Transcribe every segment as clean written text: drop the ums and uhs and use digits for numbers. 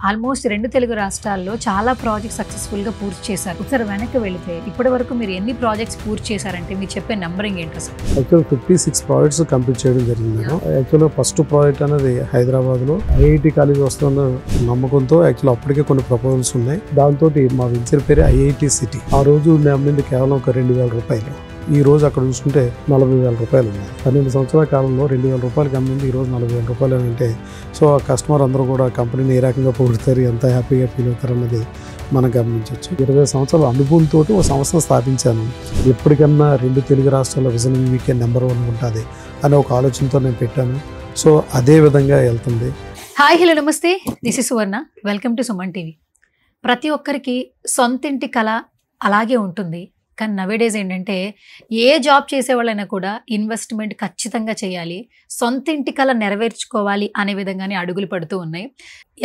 Almost 2 Telugu రాష్ట్రాల్లో చాలా projects సక్సెస్ఫుల్గా పూర్తి చేశారు. ఒకసారి వెనక్కి వెళితే ఇప్పటి వరకు మీరు ఎన్ని ప్రాజెక్ట్స్ పూర్తి చేశారంటే మీరు చెప్పే నంబరింగ్ ఏంటి అసలు? యాక్చువల్ 56 ప్రాజెక్ట్స్ కంప్లీట్ చేయడం జరిగింది. యాక్చువల్గా ఫస్ట్ ప్రాజెక్ట్ అనేది హైదరాబాద్లో ఐఐటి కాలేజ్ వస్తున్న నమ్మకంతో యాక్చువల్ అప్పటికే కొన్ని ప్రపోజల్స్ ఉన్నాయి. దాంతో మా వెంచర్ పేరు ఐఐటి సిటీ. ఆ రోజు నమ్మింది కేవలం ఒక 2,000 రూపాయలు. ఈ రోజు అక్కడ చూసుకుంటే 40,000 రూపాయలు ఉన్నాయి. 12 సంవత్సరాల కాలంలో 2,000 రూపాయలకి అమ్మింది ఈ రోజు 40,000 రూపాయలు అని అంటే సో ఆ కస్టమర్ అందరూ కూడా కంపెనీని ఏ రకంగా పొగుడుతారు, ఎంత హ్యాపీగా ఫీల్ అవుతారు అన్నది మనం గమనించవచ్చు. 20 సంవత్సరాల అనుభవంతో ఒక సంస్థ స్థాపించాను. ఎప్పటికన్నా 2 తెలుగు రాష్ట్రాల విజన్ వీకే నెంబర్ 1 ఉంటుంది అనే ఒక ఆలోచనతో నేను పెట్టాను. సో అదే విధంగా వెళ్తుంది. హాయ్ హలో నమస్తే, this is Suvarna. Welcome to Suman TV. ప్రతి ఒక్కరికి సొంతింటి కళ అలాగే ఉంటుంది. కానీ నవేడేస్ ఏంటంటే ఏ జాబ్ చేసేవాళ్ళైనా కూడా ఇన్వెస్ట్మెంట్ ఖచ్చితంగా చేయాలి, సొంత ఇంటి కళ నెరవేర్చుకోవాలి అనే విధంగానే అడుగులు పడుతూ ఉన్నాయి.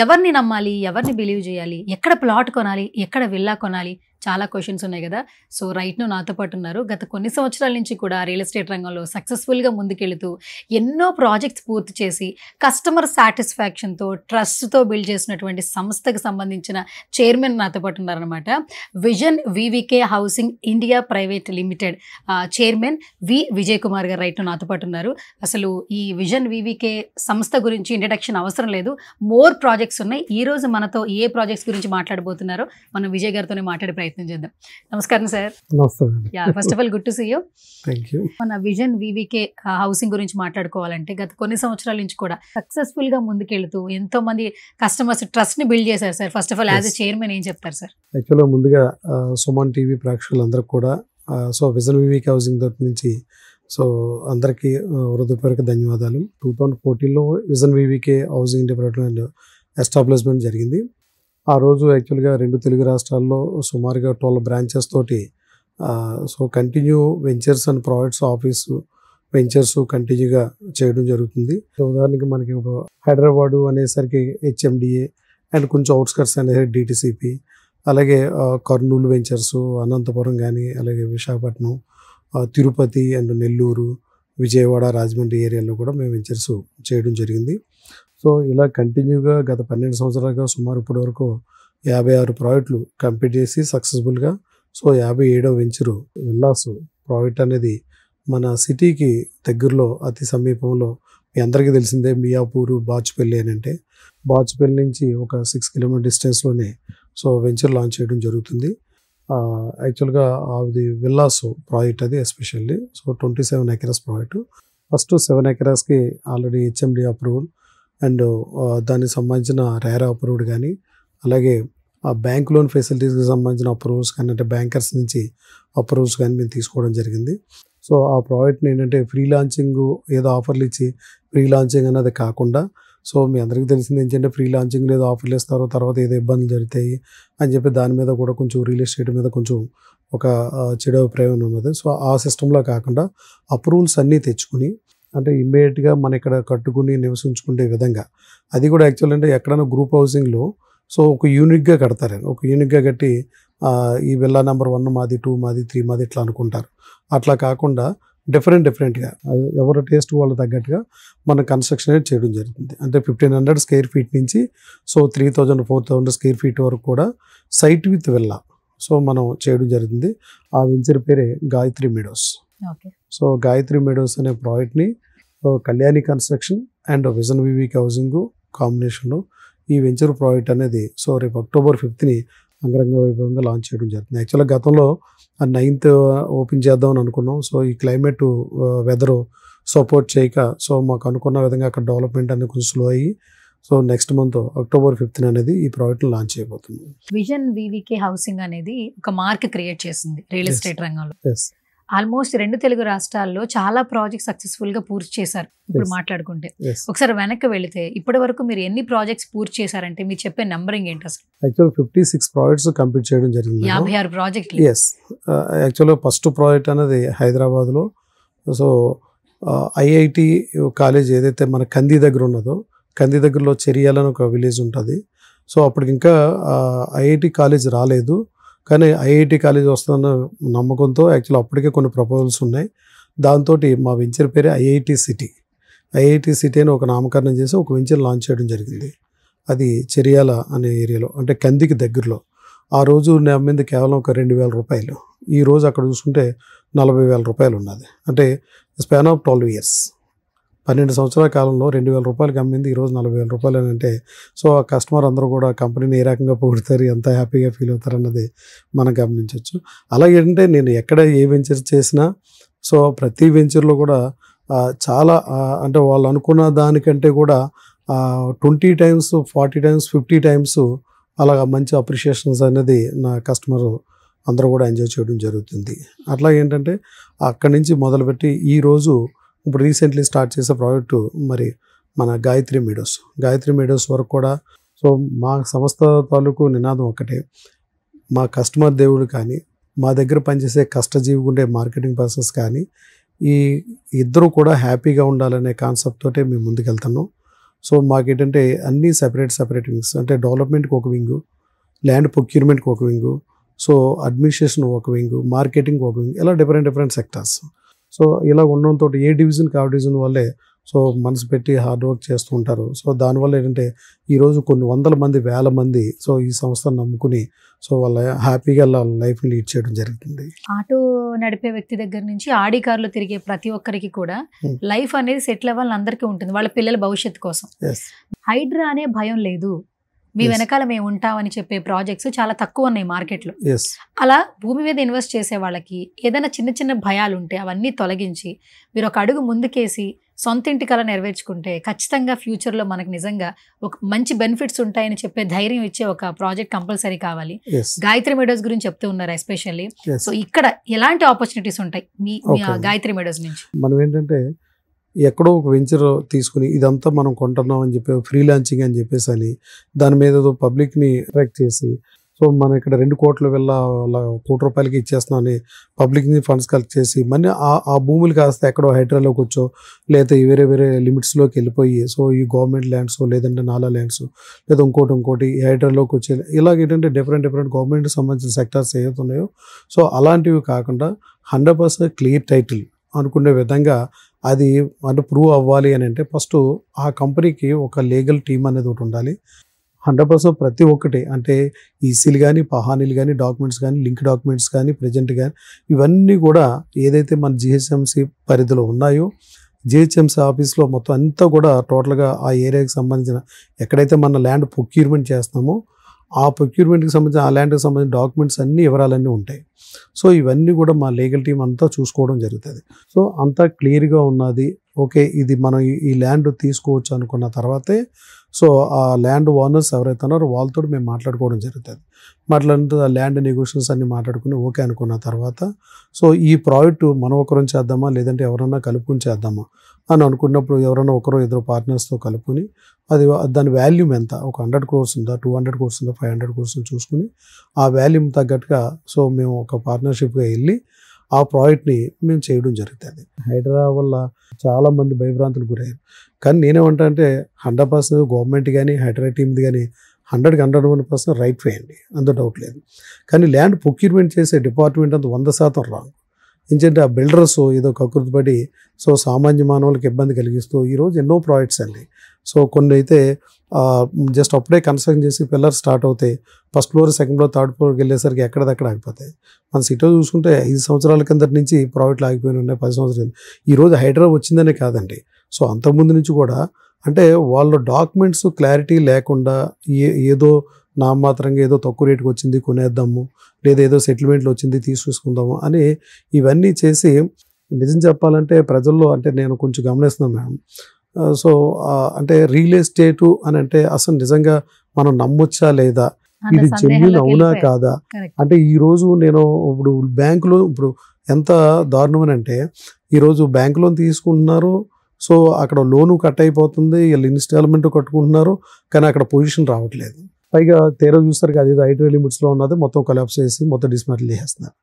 ఎవరిని నమ్మాలి, ఎవరిని బిలీవ్ చేయాలి, ఎక్కడ ప్లాట్ కొనాలి, ఎక్కడ విల్లా కొనాలి, చాలా క్వశ్చన్స్ ఉన్నాయి కదా. సో రైట్ నాతో పాటు ఉన్నారు. గత కొన్ని సంవత్సరాల నుంచి కూడా రియల్ ఎస్టేట్ రంగంలో సక్సెస్ఫుల్గా ముందుకెళ్తూ ఎన్నో ప్రాజెక్ట్స్ పూర్తి చేసి కస్టమర్ సాటిస్ఫాక్షన్తో ట్రస్ట్తో బిల్డ్ చేసినటువంటి సంస్థకు సంబంధించిన చైర్మన్ నాతో పాటు ఉన్నారనమాట. Vision VVK housing India private limited chairman వి విజయ్ కుమార్ గారు రైట్ నాతో పాటు ఉన్నారు. అసలు ఈ విజన్ వివికే సంస్థ గురించి ఇంట్రడక్షన్ అవసరం లేదు, మోర్ ప్రాజెక్ట్స్ ఉన్నాయి. ఈ రోజు మనతో ఏ ప్రాజెక్ట్స్ గురించి మాట్లాడబోతున్నారో మనం విజయ్ గారితోనే మాట్లాడే ప్రయత్నం చేద్దాం. నమస్కారం sir. First of all good to see you. మన విజన్ వివికే హౌసింగ్ గురించి మాట్లాడుకోవాలంటే గత కొన్ని సంవత్సరాల నుంచి కూడా సక్సెస్ఫుల్ గా ముందుకెళ్తూ ఎంతో మంది కస్టమర్స్ ట్రస్ట్ ని బిల్డ్ చేశారు sir. First of all as a chairman ఏం చెప్తారు సార్? యాక్చువల్గా ముందుగా సుమన్ టీవీ ప్రేక్షకులందరికీ కూడా సో విజన్ వివికే హౌసింగ్ తరఫు నుంచి సో అందరికీ హృదయపూర్వక ధన్యవాదాలు. 2014లో vision VVK housing development establishment జరిగింది. ఆ రోజు యాక్చువల్గా 2 తెలుగు రాష్ట్రాల్లో సుమారుగా 12 బ్రాంచెస్ తోటి so continue ventures and projects office ventures కంటిన్యూగా చేయడం జరుగుతుంది. ఉదాహరణకి మనకి హైదరాబాదు అనేసరికి హెచ్ఎండిఏ అండ్ కొంచెం అవుట్స్కట్స్ అనేది డిటిసిపి, అలాగే కర్నూలు వెంచర్స్, అనంతపురం కానీ, అలాగే విశాఖపట్నం, తిరుపతి అండ్ నెల్లూరు, విజయవాడ, రాజమండ్రి ఏరియాలో కూడా మేము వెంచర్స్ చేయడం జరిగింది. సో ఇలా కంటిన్యూగా గత 12 సంవత్సరాలుగా సుమారు ఇప్పటి వరకు 56 ప్రాజెక్టులు కంప్లీట్ చేసి సక్సెస్ఫుల్గా సో 57వ వెంచరు విల్లాస్ ప్రాజెక్ట్ అనేది మన సిటీకి దగ్గరలో అతి సమీపంలో మీ అందరికీ తెలిసిందే మియాపూరు, బాచుపల్లి అని. అంటే బాచుపల్లి నుంచి ఒక 6 కిలోమీటర్ డిస్టెన్స్లోనే సో వెంచర్ లాంచ్ చేయడం జరుగుతుంది. యాక్చువల్గా అది విల్లాస్ ప్రాజెక్ట్ అది especially so 27 acres project. First 7 ఎకరాస్కి ఆల్రెడీ హెచ్ఎండి అప్రూవల్ అండ్ దానికి సంబంధించిన రేరా అప్రూవ్డ్ కానీ, అలాగే ఆ బ్యాంక్ లోన్ ఫెసిలిటీస్కి సంబంధించిన అప్రూవల్స్ కానీ, అంటే బ్యాంకర్స్ నుంచి అప్రూవల్స్ కానీ మేము తీసుకోవడం జరిగింది. సో ఆ ప్రాజెక్ట్ని ఏంటంటే ఫ్రీ లాంచింగ్ ఏదో ఆఫర్లు ఇచ్చి ఫ్రీ లాంచింగ్ అనేది కాకుండా సో మీ అందరికీ తెలిసింది ఏంటంటే ఫ్రీ లాంచింగ్ ఏదో ఆఫర్లు ఇస్తారో తర్వాత ఏదో ఇబ్బందులు జరుగుతాయి అని చెప్పి దాని మీద కూడా కొంచెం రియల్ ఎస్టేట్ మీద కొంచెం ఒక చెడు అభిప్రాయం ఉన్నది. సో ఆ సిస్టంలో కాకుండా అప్రూవల్స్ అన్నీ తెచ్చుకుని అంటే ఇమ్మీడియట్గా మన ఇక్కడ కట్టుకుని నివసించుకునే విధంగా, అది కూడా యాక్చువల్ అంటే ఎక్కడైనా గ్రూప్ హౌసింగ్లో సో ఒక యూనిట్గా కడతారు. ఒక యూనిట్గా కట్టి ఈ విల్లా నెంబర్ 1 మాది, 2 మాది, 3 మాది ఇట్లా అనుకుంటారు. అట్లా కాకుండా డిఫరెంట్గా ఎవరి టేస్ట్ వాళ్ళ తగ్గట్టుగా మన కన్స్ట్రక్షన్ అనేది చేయడం జరుగుతుంది. అంటే 1,500 స్క్వేర్ ఫీట్ నుంచి సో 3,000 4,000 స్క్వేర్ ఫీట్ వరకు కూడా సైట్ విత్ విల్లా సో మనం చేయడం జరుగుతుంది. ఆ వెంచర్ పేరే Gayatri Meadows. So Gayatri Meadows అనే ప్రాజెక్ట్ని Kalyani construction and vision VVK housing కాంబినేషన్లో ఈ వెంచర్ ప్రాజెక్ట్ అనేది సో రేపు అక్టోబర్ 5th అంగరంగ వైభవంగా లాంచ్ చేయడం జరుగుతుంది. యాక్చువల్గా గతంలో 9th ఓపెన్ చేద్దామని అనుకున్నాం. సో ఈ క్లైమేట్ వెదర్ సపోర్ట్ చేయక సో మాకు అనుకున్న విధంగా అక్కడ డెవలప్మెంట్ అనేది కొంచెం స్లో అయ్యి so next month October 5th అనేది ఈ ప్రాజెక్ట్ లాంచ్ చేయబోతుంది. విజన్ వివికే హౌసింగ్ అనేది ఒక మార్క్ క్రియేట్ చేసింది రియల్ ఎస్టేట్ రంగంలో. ఆల్మోస్ట్ 2 తెలుగు రాష్ట్రాల్లో చాలా ప్రాజెక్ట్స్ సక్సెస్ఫుల్ గా పూర్తి చేశారు. ఇప్పుడు మాట్లాడుకుంటే ఒకసారి వెనక్కి వెళితే ఇప్పటి వరకు మీరు ఎన్ని ప్రాజెక్ట్స్ పూర్తి చేశారంటే మీరు చెప్పే నంబరింగ్ ఏంటి అసలు? యాక్చువల్ 56 ప్రాజెక్ట్స్ కంప్లీట్ చేయడం జరిగింది. 56 ప్రాజెక్టులు. యాక్చువల్గా ఫస్ట్ ప్రాజెక్ట్ అనేది హైదరాబాద్లో సో ఐఐటి కాలేజ్ ఏదైతే మన కంది దగ్గర ఉన్నదో, కంది దగ్గరలో చెరియాలని ఒక విలేజ్ ఉంటుంది. సో అప్పటికి ఇంకా ఐఐటి కాలేజ్ రాలేదు, కానీ ఐఐటి కాలేజ్ వస్తున్న నమ్మకంతో యాక్చువల్ అప్పటికే కొన్ని ప్రపోజల్స్ ఉన్నాయి. దాంతో మా వెంచర్ పేరే ఐఐటి సిటీ. ఐఐటి సిటీ అని ఒక నామకరణం చేసి ఒక వెంచర్ లాంచ్ చేయడం జరిగింది. అది చెరియాల అనే ఏరియాలో, అంటే కందికి దగ్గరలో. ఆ రోజు నేను అమ్మింది కేవలం ఒక 2,000 రూపాయలు. ఈ రోజు అక్కడ చూసుకుంటే 40,000 రూపాయలు ఉన్నది. అంటే స్పాన్ ఆఫ్ 12 ఇయర్స్, 12 సంవత్సరాల కాలంలో 2,000 రూపాయలకి అమ్మింది ఈరోజు 40,000 రూపాయలు అని అంటే, సో ఆ కస్టమర్ అందరూ కూడా కంపెనీని ఏ రకంగా పొగుడుతారు, ఎంత హ్యాపీగా ఫీల్ అవుతారు అన్నది మనం గమనించవచ్చు. అలాగే అంటే నేను ఎక్కడ ఏ వెంచర్ చేసినా సో ప్రతి వెంచర్లో కూడా చాలా అంటే వాళ్ళు అనుకున్న దానికంటే కూడా 20 టైమ్స్, 40 టైమ్స్, 50 టైమ్స్ అలాగా మంచి అప్రిషియేషన్స్ అనేది నా కస్టమర్ అందరూ కూడా ఎంజాయ్ చేయడం జరుగుతుంది. అట్లా ఏంటంటే అక్కడి నుంచి మొదలుపెట్టి ఈరోజు ఇప్పుడు రీసెంట్లీ స్టార్ట్ చేసే ప్రాజెక్టు మరి మన గాయత్రి మీడోస్ వరకు కూడా. సో మా సంస్థ తాలూకు నినాదం ఒకటే, మా కస్టమర్ దేవుడు కానీ, మా దగ్గర పనిచేసే కష్టజీవి ఉండే మార్కెటింగ్ పర్సన్స్ కానీ, ఈ ఇద్దరు కూడా హ్యాపీగా ఉండాలనే కాన్సెప్ట్ తోటే మేము ముందుకెళ్తున్నాం. సో మాకేంటంటే అన్నీ సెపరేట్ వింగ్స్, అంటే డెవలప్మెంట్కి ఒక వింగు, ల్యాండ్ ప్రొక్యూర్మెంట్కి ఒక వింగు, సో అడ్మినిస్ట్రేషన్ ఒక వింగు, మార్కెటింగ్ ఒక వింగ్, ఇలా డిఫరెంట్ సెక్టార్స్. సో ఇలా ఉండడంతో ఏ డివిజన్కి ఆ డివిజన్ వాళ్ళే సో మనసు పెట్టి హార్డ్ వర్క్ చేస్తూ ఉంటారు. సో దానివల్ల ఏంటంటే ఈరోజు కొన్ని వందల మంది, వేల మంది సో ఈ సంస్థను నమ్ముకుని సో వాళ్ళ హ్యాపీగా లైఫ్ని లీడ్ చేయడం జరుగుతుంది. ఆటో నడిపే వ్యక్తి దగ్గర నుంచి ఆడి కార్లో తిరిగే ప్రతి ఒక్కరికి కూడా లైఫ్ అనేది సెటిల్ అవ్వాలని అందరికీ ఉంటుంది, వాళ్ళ పిల్లల భవిష్యత్తు కోసం. హైడ్రా అనే భయం లేదు, మీ వెనకాల మేము ఉంటామని చెప్పే ప్రాజెక్ట్స్ చాలా తక్కువ ఉన్నాయి మార్కెట్లో. అలా భూమి మీద ఇన్వెస్ట్ చేసే వాళ్ళకి ఏదైనా చిన్న భయాలు ఉంటే అవన్నీ తొలగించి మీరు ఒక అడుగు ముందుకేసి సొంత ఇంటి కల నెరవేర్చుకుంటే ఖచ్చితంగా ఫ్యూచర్లో మనకు నిజంగా ఒక మంచి బెనిఫిట్స్ ఉంటాయని చెప్పే ధైర్యం ఇచ్చే ఒక ప్రాజెక్ట్ కంపల్సరీ కావాలి. గాయత్రి మీడోస్ గురించి చెప్తూ ఉన్నారు ఎస్పెషల్లీ. సో ఇక్కడ ఎలాంటి ఆపర్చునిటీస్ ఉంటాయి మీ గాయత్రి మీడోస్ నుంచి? మనం ఏంటంటే ఎక్కడో ఒక వెంచర్ తీసుకుని ఇదంతా మనం కొంటున్నాం అని చెప్పి ఫ్రీ లాంచింగ్ అని చెప్పేసి అని దాని మీద ఏదో పబ్లిక్ని అట్రాక్ట్ చేసి సో మనం ఇక్కడ 2 కోట్ల వెళ్ళ ₹1 కోటి ఇచ్చేస్తున్నాం అని పబ్లిక్ని ఫండ్స్ కలెక్ట్ చేసి మళ్ళీ ఆ భూములు కాస్త ఎక్కడో హైడ్రాలోకి వచ్చో లేదా వేరే లిమిట్స్లోకి వెళ్ళిపోయి సో ఈ గవర్నమెంట్ ల్యాండ్స్ లేదంటే నాలా ల్యాండ్స్ లేదా ఇంకోటి హైడ్రాలోకి వచ్చే ఇలాగేంటంటే డిఫరెంట్ గవర్నమెంట్కి సంబంధించిన సెక్టార్స్ ఏవైతే ఉన్నాయో సో అలాంటివి కాకుండా 100% క్లియర్ టైటిల్ అనుకునే విధంగా అది అంటే ప్రూవ్ అవ్వాలి అని అంటే ఫస్ట్ ఆ కంపెనీకి ఒక లీగల్ టీమ్ అనేది ఒకటి ఉండాలి. 100% ప్రతి ఒక్కటి అంటే ఈసీలు కానీ, పహానీలు కానీ, డాక్యుమెంట్స్ కానీ, లింక్ డాక్యుమెంట్స్ కానీ, ప్రజెంట్ కానీ ఇవన్నీ కూడా ఏదైతే మన జిహెచ్ఎంసీ పరిధిలో ఉన్నాయో జిహెచ్ఎంసీ ఆఫీస్లో మొత్తం అంతా కూడా టోటల్గా ఆ ఏరియాకి సంబంధించిన ఎక్కడైతే మన ల్యాండ్ ప్రొక్యూర్మెంట్ చేస్తామో ఆ ప్రొక్యూర్మెంట్కి సంబంధించిన ఆ ల్యాండ్కి సంబంధించిన డాక్యుమెంట్స్ అన్నీ వివరాలన్నీ ఉంటాయి. సో ఇవన్నీ కూడా మా లీగల్ టీం అంతా చూసుకోవడం జరుగుతుంది. సో అంతా క్లియర్గా ఉన్నది, ఓకే ఇది మనం ఈ ల్యాండ్ తీసుకోవచ్చు అనుకున్న తర్వాతే సో ఆ ల్యాండ్ ఓనర్స్ ఎవరైతే ఉన్నారో వాళ్ళతో మేము మాట్లాడుకోవడం జరుగుతుంది. మాట్లాడిన ఆ ల్యాండ్ నెగోషియేషన్స్ అన్ని మాట్లాడుకుని ఓకే అనుకున్న తర్వాత సో ఈ ప్రాజెక్ట్ మనం ఒకరం చేద్దామా లేదంటే ఎవరన్నా కలుపుకుని చేద్దామా అని అనుకున్నప్పుడు ఎవరైనా ఒకరో ఇద్దరు పార్ట్నర్స్తో కలుపుకొని దాని వాల్యూమ్ ఎంత, ఒక 100 crores ఉందా, 200 crores ఉందా, 500 crores చూసుకుని ఆ వాల్యూమ్ తగ్గట్టుగా సో మేము ఒక పార్ట్నర్షిప్గా వెళ్ళి ఆ ప్రాజెక్ట్ని మేము చేయడం జరుగుతుంది. హైడ్రా వల్ల చాలామంది భయభ్రాంతులు గురయ్యారు. కానీ నేనేమంటా అంటే 100% గవర్నమెంట్ కానీ హైడ్రా టీమ్ది కానీ 100% రైట్ వేయండి, అంత డౌట్ లేదు. కానీ ల్యాండ్ ప్రొక్యూర్మెంట్ చేసే డిపార్ట్మెంట్ అంత 100% రాంగ్. ఎందుకంటే ఆ బిల్డర్స్ ఏదో కకృతిపడి సో సామాన్య మానవులకు ఇబ్బంది కలిగిస్తూ ఈరోజు ఎన్నో ప్రాజెక్ట్స్ అండి. సో కొన్ని అయితే జస్ట్ అప్పుడే కన్స్ట్రక్షన్ చేసి పిల్లర్ స్టార్ట్ అవుతాయి, first floor, second floor, third ఫ్లోర్కి వెళ్ళేసరికి ఎక్కడదక్కడ ఆగిపోతాయి. మన సిటీలో చూసుకుంటే 5 సంవత్సరాల కిందటి నుంచి ప్రాజెక్టులు ఆగిపోయిన ఉన్నాయి, 10 సంవత్సరాలు. ఈరోజు హైడ్రా వచ్చిందనే కాదండి, సో అంతకుముందు నుంచి కూడా అంటే వాళ్ళ డాక్యుమెంట్స్ క్లారిటీ లేకుండా ఏదో నామాత్రంగా ఏదో తక్కువ రేటుకి వచ్చింది కొనేద్దాము, లేదా ఏదో సెటిల్మెంట్లు వచ్చింది తీసుకుందాము అని ఇవన్నీ చేసి నిజం చెప్పాలంటే ప్రజల్లో అంటే నేను కొంచెం గమనిస్తున్నాను మేడం. సో అంటే రియల్ ఎస్టేటు అని అంటే అసలు నిజంగా మనం నమ్మొచ్చా లేదా, ఇది జెన్యూన్ అవునా కాదా అంటే ఈరోజు నేను ఇప్పుడు బ్యాంకులో ఇప్పుడు ఎంత దారుణం అని అంటే ఈరోజు బ్యాంక్ లోన్ తీసుకుంటున్నారు, సో అక్కడ లోను కట్ అయిపోతుంది, వీళ్ళు ఇన్స్టాల్మెంట్ కట్టుకుంటున్నారు, కానీ అక్కడ పొజిషన్ రావట్లేదు. పైగా తీరా చూస్తారు అది ఐటీ లిమిట్స్లో ఉన్నది మొత్తం కొలాప్స్ చేసి మొత్తం డిస్మాంటిల్ చేస్తున్నారు.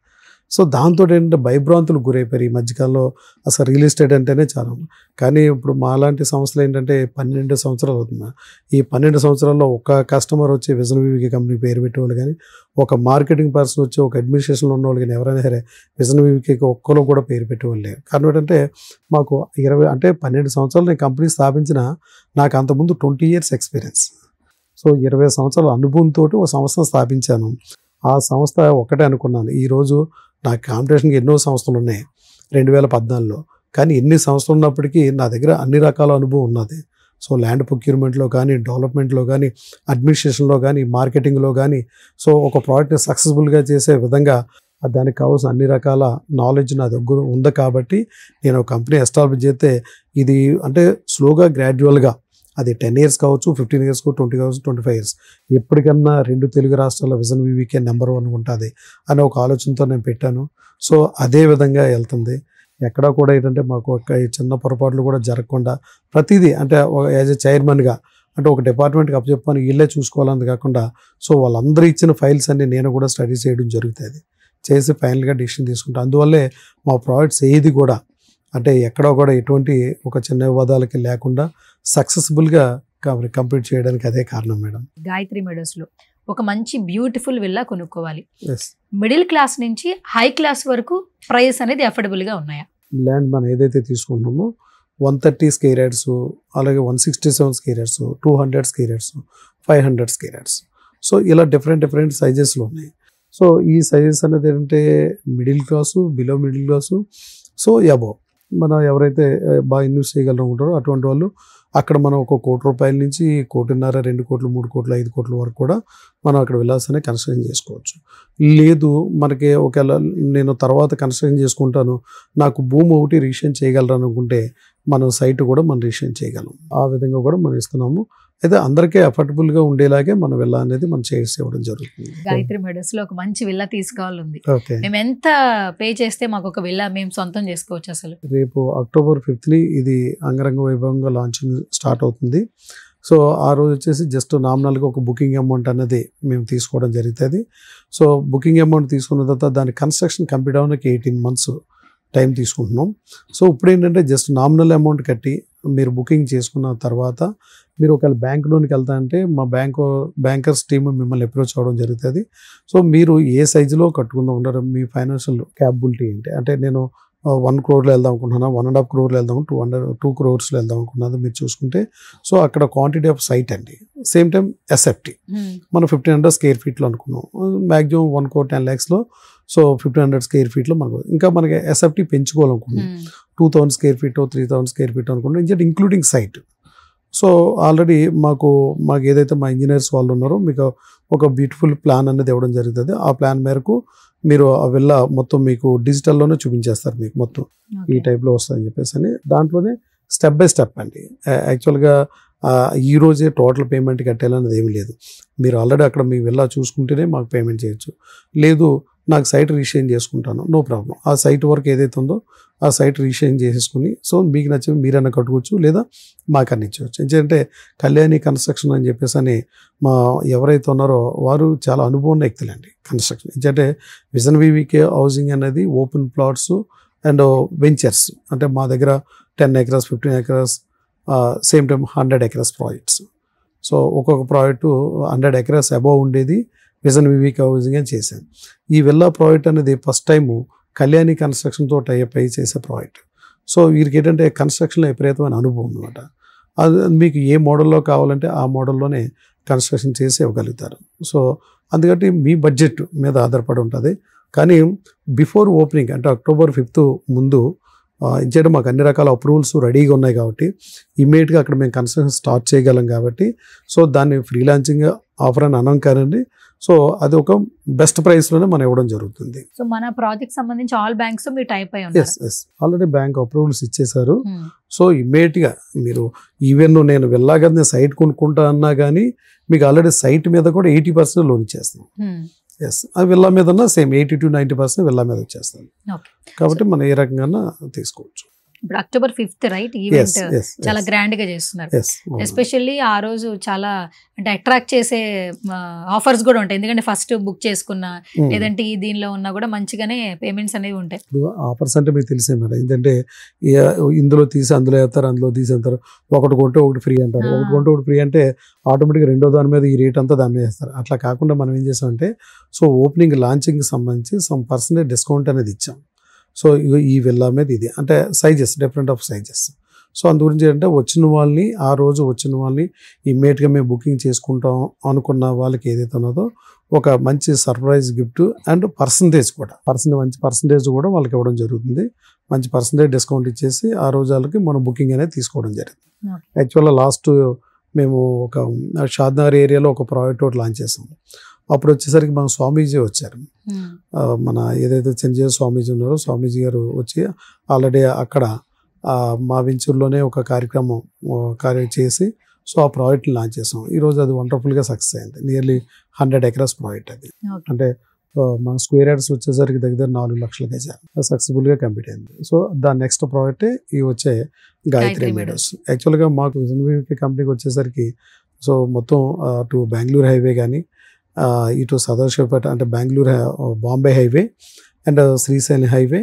సో దాంతో ఏంటంటే భయభ్రాంతులు గురైపోయారు ఈ మధ్యకాలంలో. అసలు రియల్ ఎస్టేట్ అంటేనే చాలా. కానీ ఇప్పుడు మాలాంటి సంస్థలు ఏంటంటే 12 సంవత్సరాలు అవుతుంది. ఈ 12 సంవత్సరాల్లో ఒక కస్టమర్ వచ్చి విజన్ వివికే కంపెనీ పేరు పెట్టేవాళ్ళు కానీ, ఒక మార్కెటింగ్ పర్సన్ వచ్చి ఒక అడ్మినిస్ట్రేషన్లో ఉన్నవాళ్ళు కానీ ఎవరైనా సరే విజన్ వివికేకి ఒక్కరు కూడా పేరు పెట్టేవాళ్ళు లేరు. కారణం ఏంటంటే మాకు 12 సంవత్సరాలు నేను కంపెనీ స్థాపించిన నాకు అంతకుముందు 20 years ఎక్స్పీరియన్స్. సో 20 సంవత్సరాల అనుభవంతో ఒక సంస్థను స్థాపించాను. ఆ సంస్థ ఒకటే అనుకున్నాను, ఈరోజు నాకు కాంపిటీషన్కి ఎన్నో సంస్థలు ఉన్నాయి 2014లో. కానీ ఎన్ని సంస్థలు ఉన్నప్పటికీ నా దగ్గర అన్ని రకాల అనుభవం ఉన్నది. సో ల్యాండ్ ప్రొక్యూర్మెంట్లో కానీ, డెవలప్మెంట్లో కానీ, అడ్మినిస్ట్రేషన్లో కానీ, మార్కెటింగ్లో కానీ, సో ఒక ప్రోడక్ట్ని సక్సెస్ఫుల్గా చేసే విధంగా దానికి కావాల్సిన అన్ని రకాల నాలెడ్జ్ నా దగ్గర ఉంది. కాబట్టి నేను ఒక కంపెనీ ఎస్టాబ్లిష్ చేస్తే ఇది అంటే స్లోగా గ్రాడ్యువల్గా అది 10 years కావచ్చు, 15 years, 20 కావచ్చు, 25 years, ఎప్పటికన్నా 2 తెలుగు రాష్ట్రాల విజన్ వివికే నెంబర్ 1 ఉంటుంది అనే ఒక ఆలోచనతో నేను పెట్టాను. సో అదే విధంగా వెళ్తుంది. ఎక్కడా కూడా ఏంటంటే మాకు ఒక చిన్న పొరపాట్లు కూడా జరగకుండా ప్రతిదీ అంటే యాజ్ ఎ చైర్మన్గా అంటే ఒక డిపార్ట్మెంట్కి అప్పచెప్పాను, వీళ్ళే చూసుకోవాలని కాకుండా సో వాళ్ళందరూ ఇచ్చిన ఫైల్స్ అన్ని నేను కూడా స్టడీ చేయడం జరుగుతుంది. చేసి ఫైనల్గా డిసిషన్ తీసుకుంటాను. అందువల్లే మా ప్రాజెక్ట్స్ ఏది కూడా అంటే ఎక్కడో కూడా ఎటువంటి ఒక చిన్న వివాదాలకి లేకుండా సక్సెస్ఫుల్గా కంప్లీట్ చేయడానికి అదే కారణం మేడం. గాయత్రి మెడోస్లో ఒక మంచి బ్యూటిఫుల్ విల్లా కొనుక్కోవాలి, ఎస్, మిడిల్ క్లాస్ నుంచి హై క్లాస్ వరకు ప్రైస్ అనేది అఫోర్డబుల్గా ఉన్నాయా? ల్యాండ్ మనం ఏదైతే తీసుకుంటున్నామో 130 square yards, అలాగే 167 square yards, 200 square yards, 500 square yards. So ఇలా డిఫరెంట్ సైజెస్లో ఉన్నాయి. సో ఈ సైజెస్ అనేది ఏంటంటే middle class, below middle class, so above మనం ఎవరైతే బాగా ఇన్వెస్ట్ చేయగలనుకుంటారో అటువంటి వాళ్ళు అక్కడ మనం ఒక ₹1,00,00,000 నుంచి 1,50,00,000, 2 కోట్లు, 3 కోట్లు, 5 కోట్ల వరకు కూడా మనం అక్కడ విలాసాన్ని కన్స్ట్రక్షన్ చేసుకోవచ్చు. లేదు మనకి ఒకవేళ నేను తర్వాత కన్స్ట్రక్షన్ చేసుకుంటాను, నాకు భూమి ఒకటి రిజిస్ట్రేషన్ చేయగలరు అనుకుంటే మనం సైట్ కూడా మనం రిజిస్ట్రేషన్ చేయగలం. ఆ విధంగా కూడా మనం ఇస్తున్నాము. అయితే అందరికీ అఫోర్డబుల్గా ఉండేలాగే మన విల్లా అనేది మనం చేసి ఇవ్వడం జరుగుతుంది. గాయత్రి మెడోస్లో ఒక మంచి విల్లా తీసుకోవాలంది. ఓకే, మేము ఎంత పే చేస్తే మాకు ఒక విల్లా మేము సొంతం చేసుకోవచ్చు? అసలు రేపు October 5th ఇది అంగరంగ వైభవంగా లాంచింగ్ స్టార్ట్ అవుతుంది. సో ఆ రోజు వచ్చేసి జస్ట్ నామినల్గా ఒక బుకింగ్ అమౌంట్ అనేది మేము తీసుకోవడం జరుగుతుంది. సో బుకింగ్ అమౌంట్ తీసుకున్న తర్వాత దాని కన్స్ట్రక్షన్ కంప్లీట్ అవ్వడానికి 18 months టైం తీసుకుంటున్నాం. సో ఇప్పుడు ఏంటంటే జస్ట్ నామినల్ అమౌంట్ కట్టి మీరు బుకింగ్ చేసుకున్న తర్వాత మీరు ఒకవేళ బ్యాంక్ లోన్కి వెళ్తా అంటే మా బ్యాంకర్స్ టీమ్ మిమ్మల్ని అప్రోచ్ అవ్వడం జరుగుతుంది. సో మీరు ఏ సైజులో కట్టుకుందాం ఉంటారు, మీ ఫైనాన్షియల్ క్యాపబిలిటీ ఏంటి, అంటే నేను 1 crore వెళ్దాం అనుకుంటున్నా, 1.5 crore వెళ్దాం, 2 crores వెళ్దాం అనుకున్నది మీరు చూసుకుంటే సో అక్కడ క్వాంటిటీ ఆఫ్ సైట్ అండి. సేమ్ టైం ఎస్ఎఫ్టీ మనం 1,500 square feetలో అనుకున్నాం, మ్యాక్సిమం 1,10,00,000లో. సో 1,500 square feetలో మనకు ఇంకా మనకి ఎస్ఎఫ్టీ పెంచుకోవాలనుకుంటున్నాం, 2,000 square feet, 3,000 square feet అనుకుంటున్నాం, ఇంక్లూడింగ్ సైట్. సో ఆల్రెడీ మాకు ఏదైతే మా ఇంజనీర్స్ వాళ్ళు ఉన్నారో మీకు ఒక బ్యూటిఫుల్ ప్లాన్ అనేది ఇవ్వడం జరుగుతుంది. ఆ ప్లాన్ మేరకు మీరు ఆ విల్లా మొత్తం మీకు డిజిటల్లోనే చూపించేస్తారు, మీకు మొత్తం ఈ టైప్లో వస్తుందని చెప్పేసి అని. దాంట్లోనే స్టెప్ బై స్టెప్ అండి. యాక్చువల్గా ఈ రోజే టోటల్ పేమెంట్ కట్టాలనేది ఏమి లేదు. మీరు ఆల్రెడీ అక్కడ మీ విల్లా చూసుకుంటేనే మాకు పేమెంట్ చేయొచ్చు. లేదు నాకు సైట్ రిజిస్ట్రేషన్ చేసుకుంటాను, నో ప్రాబ్లం. ఆ సైట్ వర్క్ ఏదైతే ఉందో ఆ సైట్ రిజిస్ట్రేషన్ చేసేసుకుని సో మీకు నచ్చి మీరన్నా కట్టుకోవచ్చు, లేదా మాకు అందించవచ్చు. ఎందుకంటే కళ్యాణి కన్స్ట్రక్షన్ అని చెప్పేసి అని మా ఎవరైతే ఉన్నారో వారు చాలా అనుభవం ఉన్న వ్యక్తులండి కన్స్ట్రక్షన్. ఎందుకంటే విజన్ వివికే హౌసింగ్ అనేది ఓపెన్ ప్లాట్స్ అండ్ వెంచర్స్, అంటే మా దగ్గర 10 acres, 15 acres, same time 100 acres projects. So ఒక్కొక్క ప్రాజెక్టు 100 acres అబోవ్ ఉండేది విజన్ వివికే హౌసింగ్ అని చేశాను. ఈ విల్లా ప్రాజెక్ట్ అనేది ఫస్ట్ టైము కళ్యాణి కన్స్ట్రక్షన్తో టైప్ అయ్యి చేసే ప్రాజెక్ట్. సో వీరికి ఏంటంటే కన్స్ట్రక్షన్లో విపరీతమైన అనుభవం అనమాట. అది మీకు ఏ మోడల్లో కావాలంటే ఆ మోడల్లోనే కన్స్ట్రక్షన్ చేసి ఇవ్వగలుగుతారు. సో అందుకని మీ బడ్జెట్ మీద ఆధారపడి ఉంటుంది. కానీ బిఫోర్ ఓపెనింగ్ అంటే October 5th ముందు ఇచ్చేయడం మాకు అన్ని రకాల అప్రూవల్స్ రెడీగా ఉన్నాయి కాబట్టి ఇమీడియట్గా అక్కడ మేము కన్స్ట్రక్షన్ స్టార్ట్ చేయగలం కాబట్టి సో దాన్ని ఫ్రీలాన్సింగ్ ఆఫర్ అని అనం కానండి. సో అది ఒక బెస్ట్ ప్రైస్లోనే మనం ఇవ్వడం జరుగుతుంది. సో మన ప్రాజెక్ట్ సంబంధించి ఆల్ బ్యాంక్స్ మీరు టైప్ అయి ఉన్నారు. ఎస్ ఆల్రెడీ బ్యాంక్ అప్రూవల్స్ ఇచ్చేసారు. సో ఇమ్మీడియట్గా మీరు ఈవెన్ నేను వెళ్ళాగా నేను సైట్ కొనుక్కుంటా అన్నా కానీ మీకు ఆల్రెడీ సైట్ మీద కూడా 80% లోన్ ఇచ్చేస్తాం. ఎస్ అది విల్లా మీద సేమ్ 80 to 90% విల్లా మీద వచ్చేస్తాం. కాబట్టి మనం ఏ రకంగా తీసుకోవచ్చు. ఇప్పుడు October 5th రైట్ ఈవెంట్ చాలా గ్రాండ్ గా చేస్తున్నారు. ఎస్పెషల్లీ ఆ రోజు చాలా అంటే అట్రాక్ట్ చేసే ఆఫర్స్ కూడా ఉంటాయి. ఎందుకంటే ఫస్ట్ బుక్ చేసుకున్నా లేదంటే దీనిలో ఉన్నా కూడా మంచిగానే పేమెంట్స్ అనేవి ఉంటాయి. ఆఫర్స్ అంటే మీకు తెలిసే మేడం, ఏంటంటే ఇందులో తీసి అందులో వేస్తారు, అందులో తీసి అంటారు, ఒకటి కొంటే ఒకటి ఫ్రీ అంటారు, ఒకటి కొంటే ఒకటి ఫ్రీ అంటే ఆటోమేటిక్గా రెండో దాని మీద ఈ రేట్ అంతా దాని మీద వేస్తారు. అట్లా కాకుండా మనం ఏం చేస్తామంటే సో ఓపెనింగ్ లాంచింగ్కి సంబంధించి సమ్ % డిస్కౌంట్ అనేది ఇచ్చాం. సో ఈ విల్లా మీద ఇది అంటే sizes different of sizes. So అందు గురించి ఏంటంటే వచ్చిన వాళ్ళని ఆ రోజు వచ్చిన వాళ్ళని ఇమ్మీడియట్గా మేము బుకింగ్ చేసుకుంటాం అనుకున్న వాళ్ళకి ఏదైతే ఉన్నదో ఒక మంచి సర్ప్రైజ్ గిఫ్ట్ అండ్ పర్సంటేజ్ కూడా మంచి పర్సంటేజ్ కూడా వాళ్ళకి ఇవ్వడం జరుగుతుంది. మంచి పర్సంటేజ్ డిస్కౌంట్ ఇచ్చేసి ఆ రోజు వాళ్ళకి మనం బుకింగ్ అనేది తీసుకోవడం జరిగింది. యాక్చువల్గా లాస్ట్ మేము ఒక షాద్నగర్ ఏరియాలో ఒక ప్రాజెక్ట్ ఒకటి లాంచ్ చేసాము. అప్పుడు వచ్చేసరికి మన స్వామీజీ వచ్చారు. మన ఏదైతే చిరంజీవి స్వామీజీ ఉన్నారో స్వామీజీ గారు వచ్చి ఆల్రెడీ అక్కడ మా వెంచర్లోనే ఒక కార్యక్రమం చేసి సో ఆ ప్రాజెక్ట్ని లాంచ్ చేసాం. ఈరోజు అది వండర్ఫుల్గా సక్సెస్ అయింది. నియర్లీ 100 acres ప్రాజెక్ట్ అది. అంటే మన స్క్వేర్ యార్డ్స్ వచ్చేసరికి దగ్గర 4 లక్షల గజాలు సక్సెస్ఫుల్గా కంప్లీట్ అయింది. సో దాని నెక్స్ట్ ప్రాజెక్టే ఈ వచ్చే గాయత్రి మీడోస్. యాక్చువల్గా మాకు విజన్ వివికే కంపెనీకి వచ్చేసరికి సో మొత్తం అటు బెంగళూరు హైవే కానీ ఇటు సదాశివపేట అంటే Bombay highway and Srisailam highway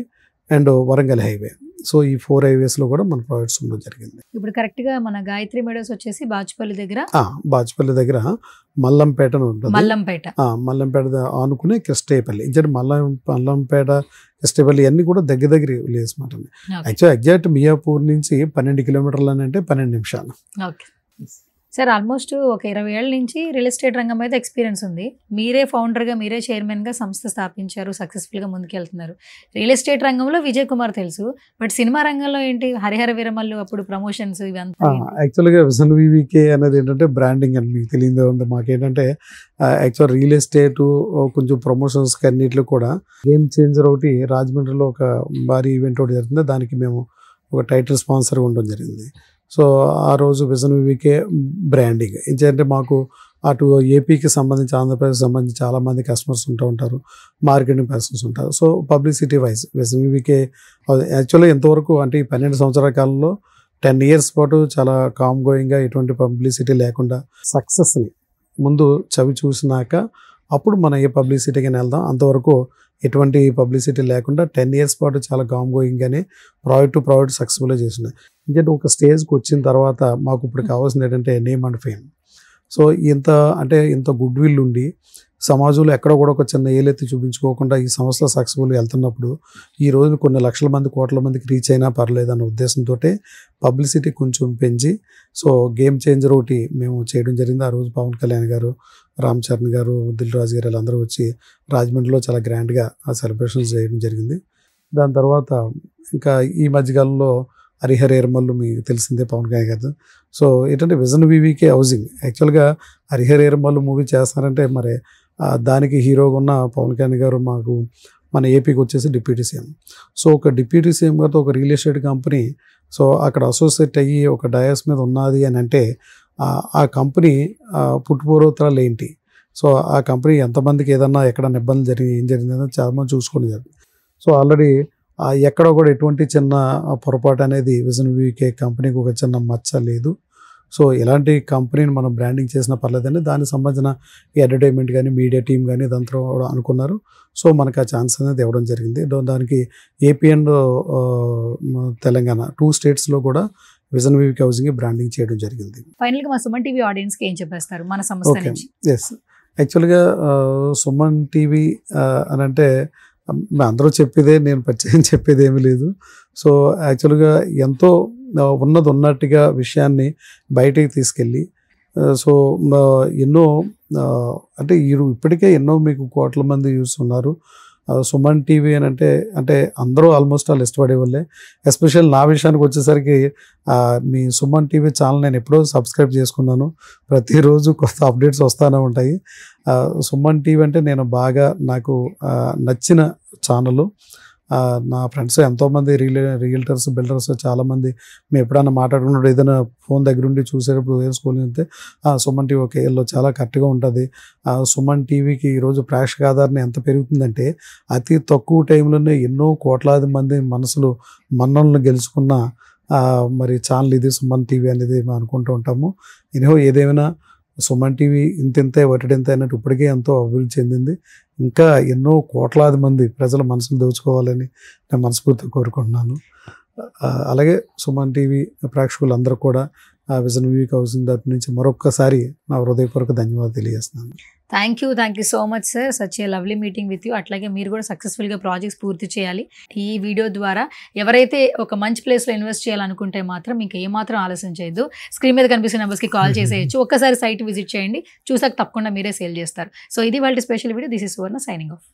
and Warangal highway. So ఈ 4 highwaysలో కూడా మన ప్రాజెక్ట్స్ ఉండడం జరిగింది. ఇప్పుడు కరెక్ట్గా మన గాయత్రి మెడోస్ వచ్చేసి బాచుపల్లి దగ్గర మల్లంపేట ఉంటుంది. మల్లంపేట ఆనుకునే కృష్ణేపల్లి. మల్లంపేట కృష్ణేపల్లి అన్ని కూడా దగ్గర విలేజ్ మాట. యాక్చువల్ ఎగ్జాక్ట్ మియాపూర్ నుంచి 12 kilometers అని అంటే 12 నిమిషాలు. సార్ ఆల్మోస్ట్ ఒక 20 ఏళ్ళ నుంచి రియల్ ఎస్టేట్ రంగం మీద ఎక్స్పీరియన్స్ ఉంది. మీరే ఫౌండర్గా మీరే చైర్మన్గా సంస్థ స్థాపించారు, సక్సెస్ఫుల్గా ముందుకెళ్తున్నారు. రియల్ ఎస్టేట్ రంగంలో విజయ్ కుమార్ తెలుసు, బట్ సినిమా రంగంలో ఏంటి హరిహర వీరమల్లు అప్పుడు ప్రమోషన్స్ ఇవంతా? యాక్చువల్గా విజన్ వివికే అనేది ఏంటంటే బ్రాండింగ్ అని మీకు తెలియదే ఉంది. మాకేంటంటే యాక్చువల్ రియల్ ఎస్టేట్ కొంచెం ప్రమోషన్స్ అన్నింటిలో కూడా గేమ్ చేంజర్ ఒకటి రాజమండ్రిలో ఒక భారీ ఈవెంట్ ఒకటి జరుగుతుంది. దానికి మేము ఒక టైటిల్ స్పాన్సర్గా ఉండడం జరిగింది. సో ఆ రోజు విజన్ వివికే బ్రాండింగ్ ఏంటంటే మాకు అటు ఏపీకి సంబంధించి ఆంధ్రప్రదేశ్కి సంబంధించి చాలామంది కస్టమర్స్ ఉంటారు, మార్కెటింగ్ పర్సన్స్ ఉంటారు. So publicity wise vision VVK యాక్చువల్గా ఎంతవరకు అంటే ఈ 12 సంవత్సరాల కాలంలో 10 years పాటు చాలా కామ్ గోయింగ్గా ఎటువంటి పబ్లిసిటీ లేకుండా సక్సెస్ని ముందు చవి చూసినాక అప్పుడు మనం ఏ పబ్లిసిటీకి వెళ్దాం. అంతవరకు ఎటువంటి పబ్లిసిటీ లేకుండా 10 years పాటు చాలా కామ్ గోయింగ్గానే ప్రాజెక్ట్ సక్సెస్ఫుల్గా చేస్తున్నాయి. ఎందుకంటే ఒక స్టేజ్కి వచ్చిన తర్వాత మాకు ఇప్పుడు కావాల్సింది ఏంటంటే నేమ్ అండ్ ఫేమ్. సో ఇంత గుడ్ విల్ ఉండి సమాజంలో ఎక్కడ కూడా ఒక చిన్న ఏలెత్తి చూపించుకోకుండా ఈ సంస్థ సక్సెస్ఫుల్గా వెళ్తున్నప్పుడు ఈ రోజు కొన్ని లక్షల మంది కోట్ల మందికి రీచ్ అయినా పర్లేదు అన్న ఉద్దేశంతో పబ్లిసిటీ కొంచెం పెంచి సో గేమ్ చేంజర్ ఒకటి మేము చేయడం జరిగింది. ఆ రోజు పవన్ కళ్యాణ్ గారు, రామ్ చరణ్ గారు, దిల్ రాజు గారు అందరూ వచ్చి రాజమండ్రిలో చాలా గ్రాండ్గా ఆ సెలబ్రేషన్స్ చేయడం జరిగింది. దాని తర్వాత ఇంకా ఈ మధ్యకాలంలో హరిహర వీరమల్లు మీకు తెలిసిందే పవన్ కళ్యాణ్ గారు. సో ఏంటంటే విజన్ వివికే హౌసింగ్ యాక్చువల్గా హరిహర వీరమల్లు మూవీ చేస్తారంటే మరి దానికి హీరోగా ఉన్న పవన్ కళ్యాణ్ గారు మాకు మన ఏపీకి వచ్చేసి డిప్యూటీ సీఎం. సో ఒక డిప్యూటీ సీఎం గారితో ఒక రియల్ ఎస్టేట్ కంపెనీ సో అక్కడ అసోసియేట్ అయ్యి ఒక డయాస్ మీద ఉన్నది అని అంటే ఆ కంపెనీ పుట్టుపూర్వోత్తరాలు ఏంటి, సో ఆ కంపెనీ ఎంతమందికి ఏదన్నా ఎక్కడన్నా ఇబ్బంది ఏం జరిగిందని చాలామంది చూసుకోవడం జరిగింది. సో ఆల్రెడీ ఎక్కడ కూడా ఎటువంటి చిన్న పొరపాటు అనేది విజన్ వివికే కంపెనీకి ఒక చిన్న మచ్చ లేదు. సో ఎలాంటి కంపెనీని మనం బ్రాండింగ్ చేసినా పర్లేదని దానికి సంబంధించిన ఎంటర్టైన్మెంట్ కానీ మీడియా టీం కానీ దాంతో అనుకున్నారు. సో మనకు ఆ ఛాన్స్ అనేది ఇవ్వడం జరిగింది. దానికి ఏపీ అండ్ తెలంగాణ 2 states కూడా విజన్ వివికే హౌసింగ్ బ్రాండింగ్ చేయడం జరిగింది. ఫైనల్గా మా సుమన్ టీవీ ఆడియన్స్కి ఏం చెప్పేస్తారు మన సంస్థ నుంచి? ఎస్, యాక్చువల్గా సుమన్ టీవీ అని అంటే అందరూ చెప్పేదే, నేను పరిచయం చెప్పేది ఏమీ లేదు. సో యాక్చువల్గా ఎంతో ఉన్నట్టుగా విషయాన్ని బయటికి తీసుకెళ్ళి సో ఎన్నో అంటే ఇప్పటికే ఎన్నో మీకు కోట్ల మంది చూస్తున్నారు. సుమన్ టీవీ అని అంటే అందరూ ఆల్మోస్ట్ ఆల్ ఇష్టపడే వాళ్ళే. ఎస్పెషల్ నా విషయానికి వచ్చేసరికి మీ సుమన్ టీవీ ఛానల్ నేను ఎప్పుడో సబ్స్క్రైబ్ చేసుకున్నాను. ప్రతిరోజు కొత్త అప్డేట్స్ వస్తూనే ఉంటాయి. సుమన్ టీవీ అంటే నాకు నచ్చిన ఛానల్. నా ఫ్రెండ్స్ ఎంతోమంది రియల్టర్స్, బిల్డర్స్ చాలామంది మేము ఎప్పుడైనా మాట్లాడుకున్నప్పుడు ఏదైనా ఫోన్ దగ్గర ఉండి చూసేటప్పుడు వేసుకోవాలి అంటే సుమన్ టీవీ వీళ్ళు చాలా కరెక్ట్గా ఉంటుంది. సుమన్ టీవీకి ఈరోజు ప్రేక్షక ఆదరణ ఎంత పెరుగుతుందంటే అతి తక్కువ టైంలోనే ఎన్నో కోట్లాది మంది మన్నలను గెలుచుకున్న మరి ఛానల్ ఇది సుమన్ టీవీ అనేది మేము అనుకుంటూ ఉంటాము. ఏదేమైనా సుమన్ టీవీ ఇంతే వటిడింత అన్నట్టు ఇప్పటికే ఎంతో అభివృద్ధి చెందింది. ఇంకా ఎన్నో కోట్లాది మంది ప్రజల మనసులు దోచుకోవాలని నేను మనస్ఫూర్తిగా కోరుకుంటున్నాను. అలాగే సుమన్ టీవీ ప్రేక్షకులందరూ కూడా విజన్ వివికే హౌసింగ్ తరపు నుంచి మరొక్కసారి నా హృదయపూర్వక ధన్యవాదాలు తెలియజేస్తున్నాను. Thank you so much sir, such a lovely meeting with you. అట్లాగే మీరు కూడా సక్సెస్ఫుల్గా ప్రాజెక్ట్స్ పూర్తి చేయాలి. ఈ వీడియో ద్వారా ఎవరైతే ఒక మంచి ప్లేస్లో ఇన్వెస్ట్ చేయాలనుకుంటే మాత్రం ఇంకా ఏమాత్రం ఆలస్యం చేయొద్దు. స్క్రీన్ మీద కనిపిస్తున్న నెంబర్స్కి కాల్ చేసేయచ్చు. ఒక్కసారి సైట్ విజిట్ చేయండి, చూసాక తప్పకుండా మీరే సేల్ చేస్తారు. సో ఇది వాళ్ళ special video. This is Suvarna signing off.